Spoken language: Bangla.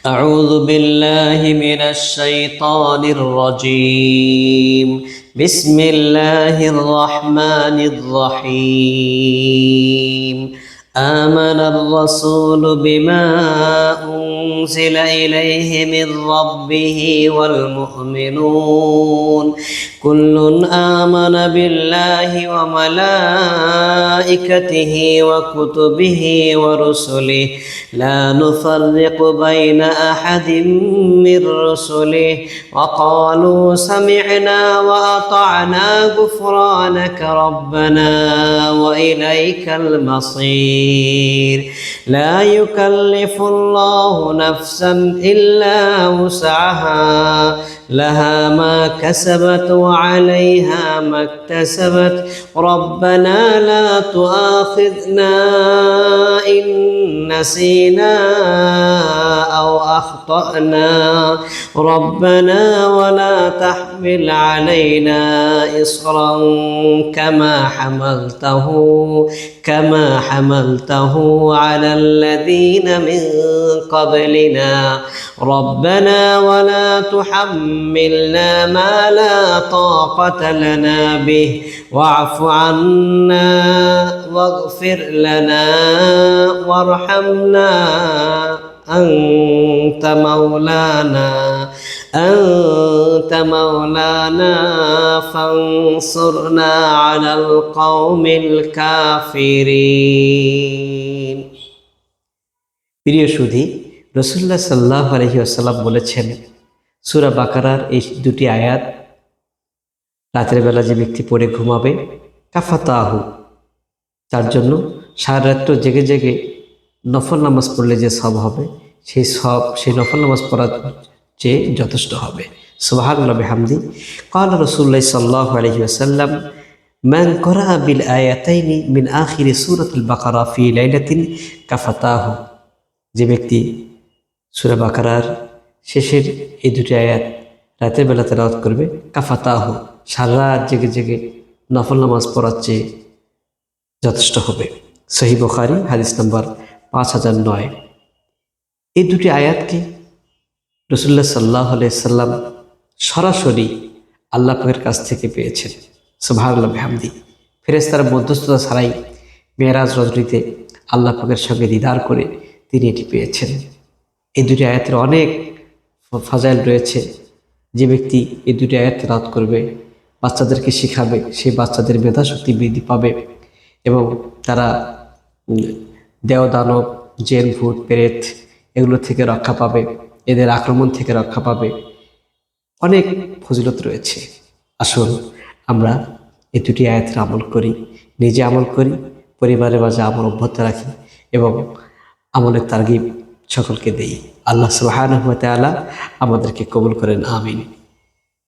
أعوذ بالله من الشيطان الرجيم بسم الله الرحمن الرحيم آمن الرسول بما أنزل إليه من ربه والمؤمنون كل آمن بالله وملائكته وكتبه ورسله لا نفرق بين أحد من رسله وقالوا سمعنا وأطعنا غفرانك ربنا وإليك المصير لا يكلف الله نفسا إلا وسعها لها ما كسبت وعليها ما اكتسبت ربنا لا تؤاخذنا إن نسينا أو أخطأنا ربنا ولا تحمل علينا إصرا كما حملته على الذين من قبلنا ربنا ولا تحملنا ما لا طاقة لنا به واعف عنا واغفر لنا وارحمنا أنت مولانا فانصرنا على القوم الكافرين প্রিয় সুধী রাসূলুল্লাহ সাল্লাল্লাহু আলাইহি ওয়াসাল্লাম বলেছেন সূরা বাকারার এই দুটি আয়াত রাতের বেলা যে ব্যক্তি পড়ে ঘুমাবে কাফাতাহু তার জন্য সারা রাত জেগে জেগে নফল নামাজ পড়লে যে সব হবে সেই নফল নামাজ পড়ার চেয়ে যথেষ্ট হবে সুবহানাল্লাহি বিহামদি قال রাসূলুল্লাহ সাল্লাল্লাহু আলাইহি ওয়াসাল্লাম মান ক্বারা বিল আয়াতাইনি মিন আখির সূরাতুল বাকারা ফি লাইলাতিন কাফাতাহু যে ব্যক্তি সূরা বাকারার শেষের এই দুটি আয়াত রাতের বেলা তেলাওয়াত করবে কাফাতাহু সারা রাত জেগে জেগে নফল নামাজ পড়ার চেয়ে যথেষ্ট হবে সহিহ বুখারী হাদিস নম্বর 5009 এই দুটি আয়াতকে রাসূলুল্লাহ সাল্লাল্লাহু আলাইহি সাল্লাম সরাসরি আল্লাহ পাকের কাছ থেকে পেয়েছেন সুবহানাল্লাহি বিহামদি ফেরেশতার মধ্যস্থতা ছাড়াই মেরাজ রজনীতে আল্লাহ পাকের সঙ্গে দিদার করে তিনি এটি পেয়েছেন এই দুটি আয়াতের অনেক ফাজাইল রয়েছে যে ব্যক্তি এই দুটি আয়াত তেলাওয়াত করবে বাচ্চাদেরকে শিখাবে সেই বাচ্চাদের মেধাশক্তি বৃদ্ধি পাবে এবং তারা দেও দানব জেন ভূত প্রেত এগুলো থেকে রক্ষা পাবে এদের আক্রমণ থেকে রক্ষা পাবে অনেক ফজিলত রয়েছে আসুন আমরা এই দুটি আয়াতের আমল করি নিজে আমল করি পরিবারের মাঝে আমল অব্যাহত রাখি এবং আমলের তারগিব সকলকে দেই আল্লাহ সুবহানাহু ওয়া তাআলা আমাদেরকে কবুল করেন আমিন